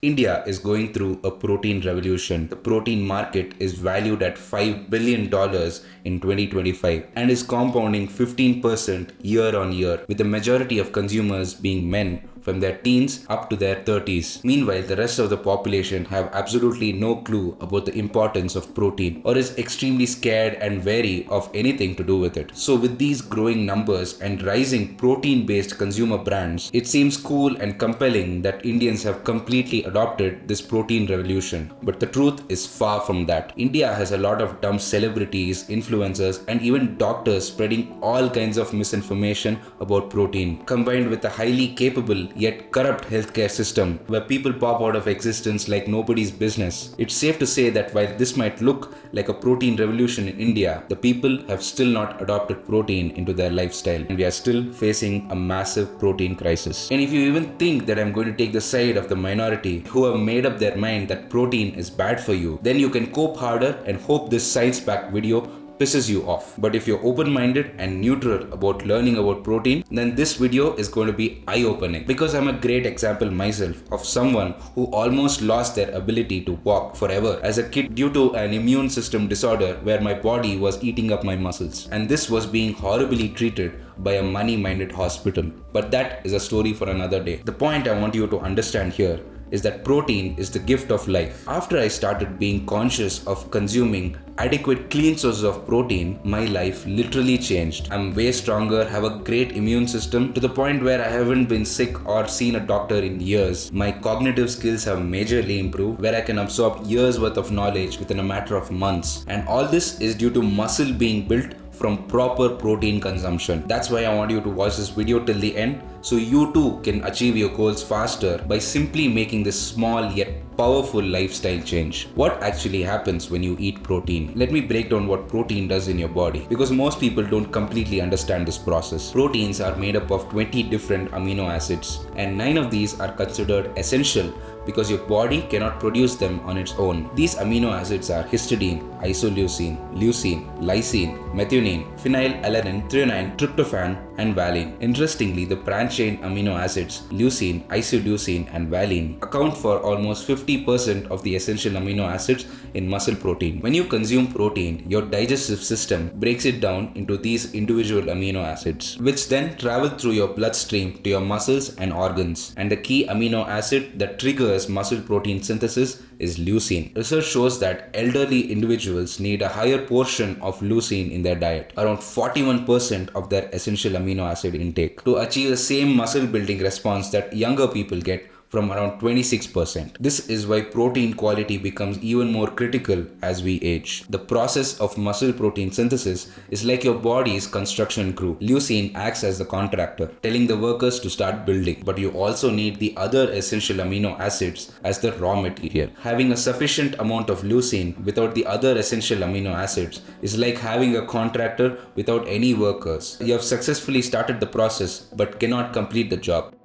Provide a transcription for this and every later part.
India is going through a protein revolution. The protein market is valued at $5 billion in 2025 and is compounding 15% year on year, with the majority of consumers being men from their teens up to their 30s. Meanwhile, the rest of the population have absolutely no clue about the importance of protein or is extremely scared and wary of anything to do with it. So with these growing numbers and rising protein-based consumer brands, it seems cool and compelling that Indians have completely adopted this protein revolution. But the truth is far from that. India has a lot of dumb celebrities, influencers, and even doctors spreading all kinds of misinformation about protein, combined with a highly capable yet corrupt healthcare system where people pop out of existence like nobody's business. It's safe to say that while this might look like a protein revolution in India, the people have still not adopted protein into their lifestyle, and we are still facing a massive protein crisis. And if you even think that I'm going to take the side of the minority who have made up their mind that protein is bad for you, then you can cope harder and hope this science-packed video pisses you off. But if you're open-minded and neutral about learning about protein, then this video is going to be eye-opening, because I'm a great example myself of someone who almost lost their ability to walk forever as a kid due to an immune system disorder where my body was eating up my muscles, and this was being horribly treated by a money-minded hospital. But that is a story for another day. The point I want you to understand here is that protein is the gift of life. After I started being conscious of consuming adequate clean sources of protein, my life literally changed. I'm way stronger, have a great immune system to the point where I haven't been sick or seen a doctor in years. My cognitive skills have majorly improved, where I can absorb years worth of knowledge within a matter of months. And all this is due to muscle being built from proper protein consumption. That's why I want you to watch this video till the end, so you too can achieve your goals faster by simply making this small yet powerful lifestyle change. What actually happens when you eat protein? Let me break down what protein does in your body, because most people don't completely understand this process. Proteins are made up of 20 different amino acids, and 9 of these are considered essential because your body cannot produce them on its own. These amino acids are histidine, isoleucine, leucine, lysine, methionine, phenylalanine, threonine, tryptophan, and valine. Interestingly, the branched chain amino acids leucine, isoleucine, and valine account for almost 50% of the essential amino acids in muscle protein. When you consume protein, your digestive system breaks it down into these individual amino acids, which then travel through your bloodstream to your muscles and organs. And the key amino acid that triggers muscle protein synthesis is leucine. Research shows that elderly individuals need a higher portion of leucine in their diet, around 41% of their essential amino acid intake, to achieve the same muscle building response that younger people get from around 26%. This is why protein quality becomes even more critical as we age. The process of muscle protein synthesis is like your body's construction crew. Leucine acts as the contractor, telling the workers to start building, but you also need the other essential amino acids as the raw material. Having a sufficient amount of leucine without the other essential amino acids is like having a contractor without any workers. You have successfully started the process but cannot complete the job.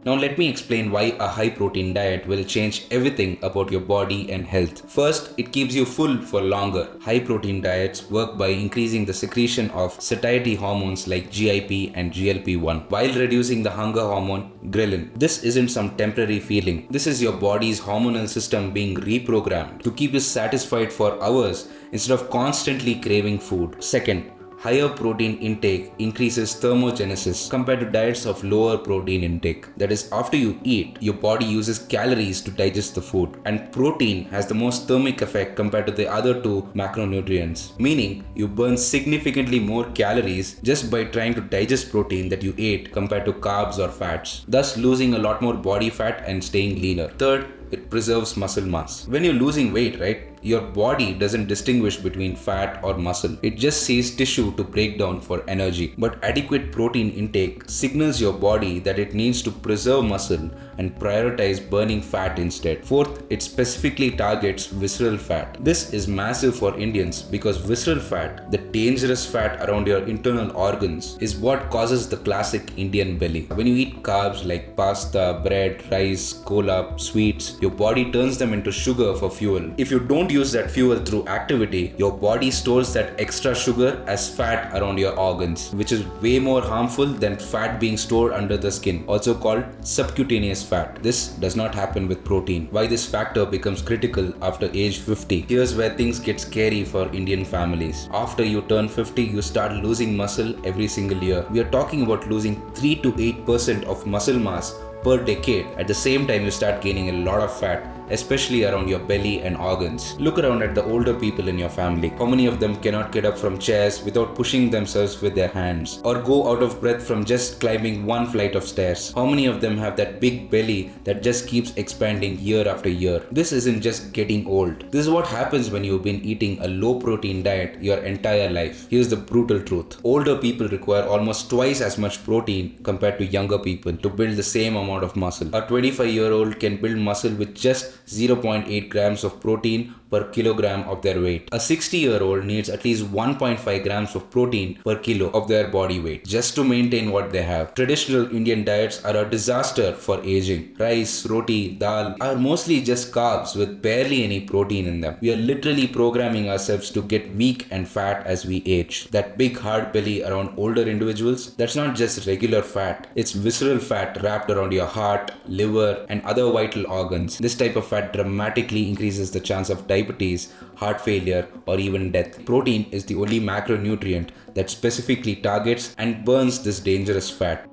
Now let me explain why a high protein diet will change everything about your body and health. First, it keeps you full for longer. High protein diets work by increasing the secretion of satiety hormones like GIP and GLP-1 while reducing the hunger hormone ghrelin. This isn't some temporary feeling. This is your body's hormonal system being reprogrammed to keep you satisfied for hours instead of constantly craving food. Second, higher protein intake increases thermogenesis compared to diets of lower protein intake. That is, after you eat, your body uses calories to digest the food, and protein has the most thermic effect compared to the other two macronutrients, meaning you burn significantly more calories just by trying to digest protein that you ate compared to carbs or fats, thus losing a lot more body fat and staying leaner. Third, it preserves muscle mass. When you're losing weight, right, your body doesn't distinguish between fat or muscle. It just sees tissue to break down for energy. But adequate protein intake signals your body that it needs to preserve muscle and prioritize burning fat instead. Fourth, it specifically targets visceral fat. This is massive for Indians because visceral fat, the dangerous fat around your internal organs, is what causes the classic Indian belly. When you eat carbs like pasta, bread, rice, cola, sweets, your body turns them into sugar for fuel. If you don't use that fuel through activity, your body stores that extra sugar as fat around your organs, which is way more harmful than fat being stored under the skin, also called subcutaneous fat. This does not happen with protein. Why this factor becomes critical after age 50? Here's where things get scary for Indian families. After you turn 50, you start losing muscle every single year. We are talking about losing 3 to 8% of muscle mass per decade. At the same time, you start gaining a lot of fat, especially around your belly and organs. Look around at the older people in your family. How many of them cannot get up from chairs without pushing themselves with their hands, or go out of breath from just climbing one flight of stairs? How many of them have that big belly that just keeps expanding year after year? This isn't just getting old. This is what happens when you've been eating a low protein diet your entire life. Here's the brutal truth. Older people require almost twice as much protein compared to younger people to build the same amount of muscle. A 25-year-old can build muscle with just 0.8 grams of protein per kilogram of their weight. A 60-year-old needs at least 1.5 grams of protein per kilo of their body weight just to maintain what they have. Traditional Indian diets are a disaster for aging. Rice, roti, dal are mostly just carbs with barely any protein in them. We are literally programming ourselves to get weak and fat as we age. That big hard belly around older individuals, that's not just regular fat. It's visceral fat wrapped around your heart, liver, and other vital organs. This type of fat dramatically increases the chance of diabetes, heart failure, or even death. Protein is the only macronutrient that specifically targets and burns this dangerous fat.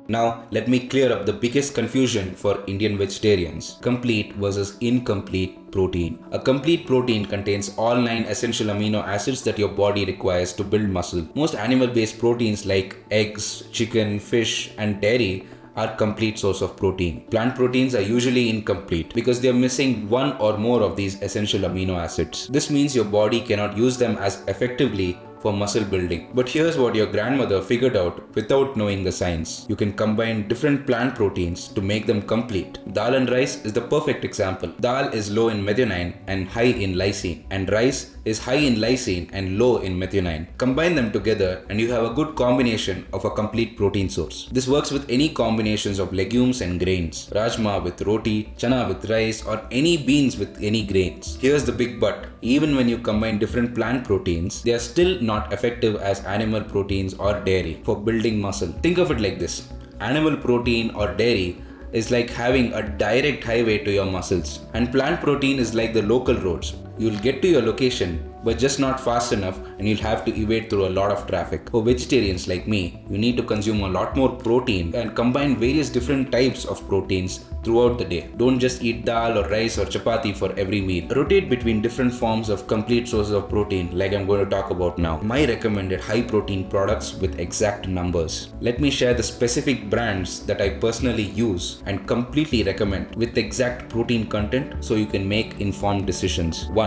Now, let me clear up the biggest confusion for Indian vegetarians: complete versus incomplete protein. A complete protein contains all 9 essential amino acids that your body requires to build muscle. Most animal-based proteins like eggs, chicken, fish, and dairy are complete source of protein. Plant proteins are usually incomplete because they are missing one or more of these essential amino acids. This means your body cannot use them as effectively for muscle building. But here's what your grandmother figured out without knowing the science. You can combine different plant proteins to make them complete. Dal and rice is the perfect example. Dal is low in methionine and high in lysine, and rice is high in lysine and low in methionine. Combine them together and you have a good combination of a complete protein source. This works with any combinations of legumes and grains. Rajma with roti, chana with rice, or any beans with any grains. Here's the big but. Even when you combine different plant proteins, they are still not effective as animal proteins or dairy for building muscle. Think of it like this. Animal protein or dairy is like having a direct highway to your muscles, and plant protein is like the local roads. You'll get to your location, but just not fast enough, and you'll have to evade through a lot of traffic. For vegetarians like me, you need to consume a lot more protein and combine various different types of proteins throughout the day. Don't just eat dal or rice or chapati for every meal. Rotate between different forms of complete sources of protein like I'm going to talk about now. My recommended high protein products with exact numbers. Let me share the specific brands that I personally use and completely recommend with exact protein content so you can make informed decisions. 1.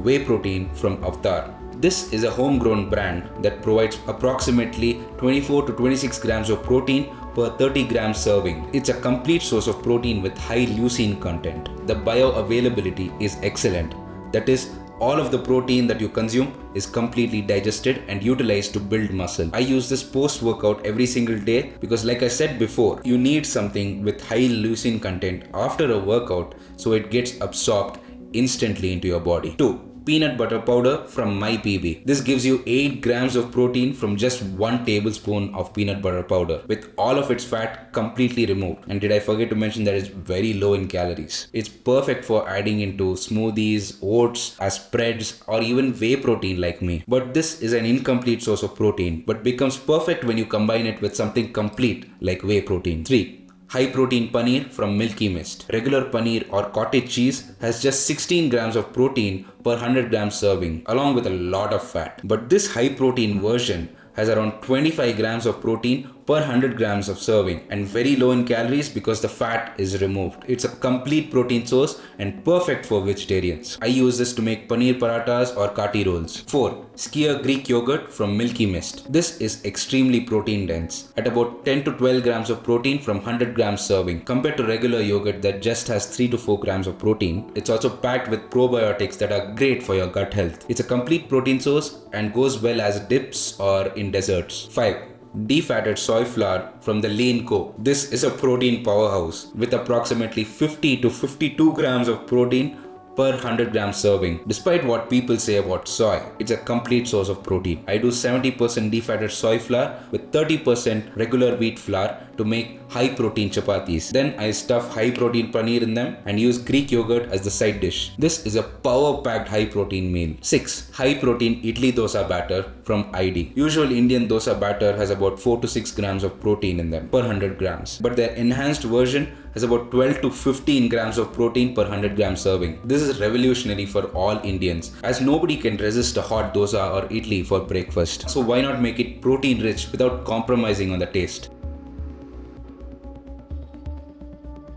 Whey protein from Avatar. This is a homegrown brand that provides approximately 24 to 26 grams of protein per 30 gram serving. It's a complete source of protein with high leucine content. The bioavailability is excellent. That is, all of the protein that you consume is completely digested and utilized to build muscle. I use this post-workout every single day because, like I said before, you need something with high leucine content after a workout so it gets absorbed instantly into your body. 2. Peanut butter powder from MyPB. This gives you 8 grams of protein from just 1 tablespoon of peanut butter powder with all of its fat completely removed. And did I forget to mention that it's very low in calories. It's perfect for adding into smoothies, oats, as spreads, or even whey protein like me. But this is an incomplete source of protein, but becomes perfect when you combine it with something complete like whey protein. 3. High protein paneer from Milky Mist. Regular paneer or cottage cheese has just 16 grams of protein per 100 grams serving, along with a lot of fat. But this high protein version has around 25 grams of protein per 100 grams of serving and very low in calories because the fat is removed. It's a complete protein source and perfect for vegetarians. I use this to make paneer parathas or kati rolls. 4. Skyr Greek yogurt from Milky Mist. This is extremely protein dense at about 10 to 12 grams of protein from 100 grams serving. Compared to regular yogurt that just has 3 to 4 grams of protein, it's also packed with probiotics that are great for your gut health. It's a complete protein source and goes well as dips or in desserts. 5. Defatted soy flour from the Lean Co. This is a protein powerhouse with approximately 50 to 52 grams of protein per 100 gram serving. Despite what people say about soy, it's a complete source of protein. I do 70% defatted soy flour with 30% regular wheat flour to make high protein chapatis. Then I stuff high protein paneer in them and use Greek yogurt as the side dish. This is a power packed high protein meal. 6. High protein idli dosa batter from ID. Usual Indian dosa batter has about 4 to 6 grams of protein in them per 100 grams, but their enhanced version has about 12 to 15 grams of protein per 100 gram serving. This is revolutionary for all Indians, as nobody can resist a hot dosa or idli for breakfast. So why not make it protein rich without compromising on the taste?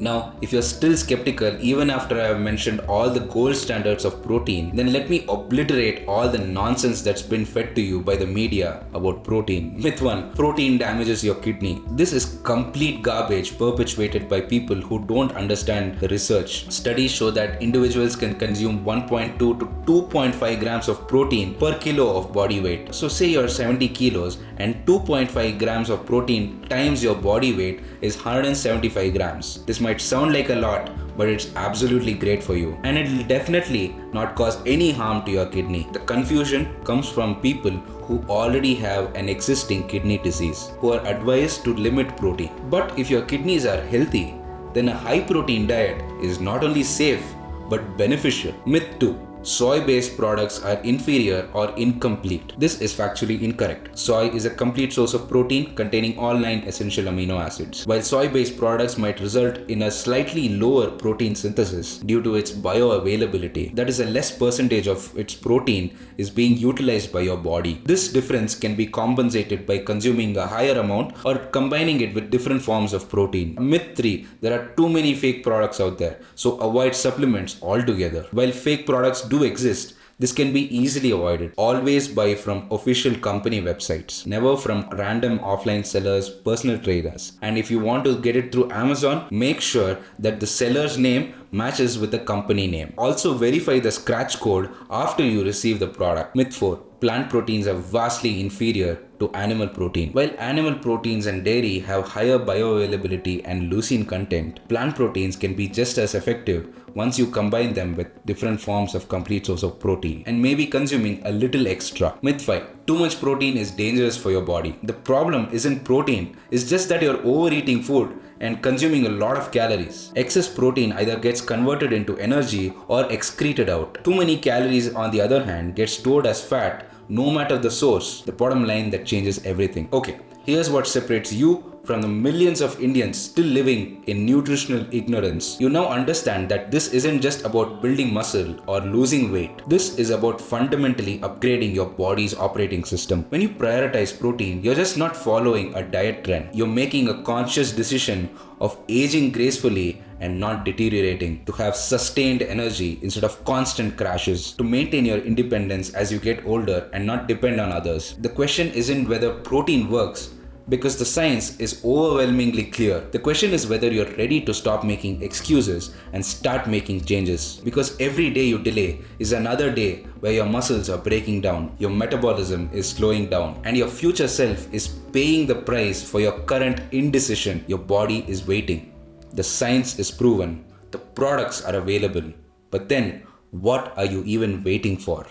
Now, if you're still skeptical even after I have mentioned all the gold standards of protein, then let me obliterate all the nonsense that's been fed to you by the media about protein. Myth 1. Protein damages your kidney. This is complete garbage perpetuated by people who don't understand the research. Studies show that individuals can consume 1.2 to 2.5 grams of protein per kilo of body weight. So say you're 70 kilos and 2.5 grams of protein times your body weight is 175 grams. This might sound like a lot, but it's absolutely great for you, and it will definitely not cause any harm to your kidney. The confusion comes from people who already have an existing kidney disease, who are advised to limit protein. But if your kidneys are healthy, then a high protein diet is not only safe but beneficial. Myth 2. Soy-based products are inferior or incomplete. This is factually incorrect. Soy is a complete source of protein containing all 9 essential amino acids. While soy-based products might result in a slightly lower protein synthesis due to its bioavailability, that is, a less percentage of its protein is being utilized by your body. This difference can be compensated by consuming a higher amount or combining it with different forms of protein. Myth 3. There are too many fake products out there, so avoid supplements altogether. While fake products do exist, this can be easily avoided. Always buy from official company websites, never from random offline sellers, personal traders. And if you want to get it through Amazon, make sure that the seller's name matches with the company name. Also verify the scratch code after you receive the product. Myth 4. Plant proteins are vastly inferior to animal protein. While animal proteins and dairy have higher bioavailability and leucine content, plant proteins can be just as effective once you combine them with different forms of complete source of protein and maybe consuming a little extra. Myth 5. Too much protein is dangerous for your body. The problem isn't protein, it's just that you're overeating food and consuming a lot of calories. Excess protein either gets converted into energy or excreted out. Too many calories, on the other hand, get stored as fat no matter the source. The bottom line that changes everything. Okay, here's what separates you from the millions of Indians still living in nutritional ignorance. You now understand that this isn't just about building muscle or losing weight. This is about fundamentally upgrading your body's operating system. When you prioritize protein, you're just not following a diet trend. You're making a conscious decision of aging gracefully and not deteriorating, to have sustained energy instead of constant crashes, to maintain your independence as you get older and not depend on others. The question isn't whether protein works, because the science is overwhelmingly clear. The question is whether you're ready to stop making excuses and start making changes. Because every day you delay is another day where your muscles are breaking down, your metabolism is slowing down, and your future self is paying the price for your current indecision. Your body is waiting. The science is proven. The products are available. But then, what are you even waiting for?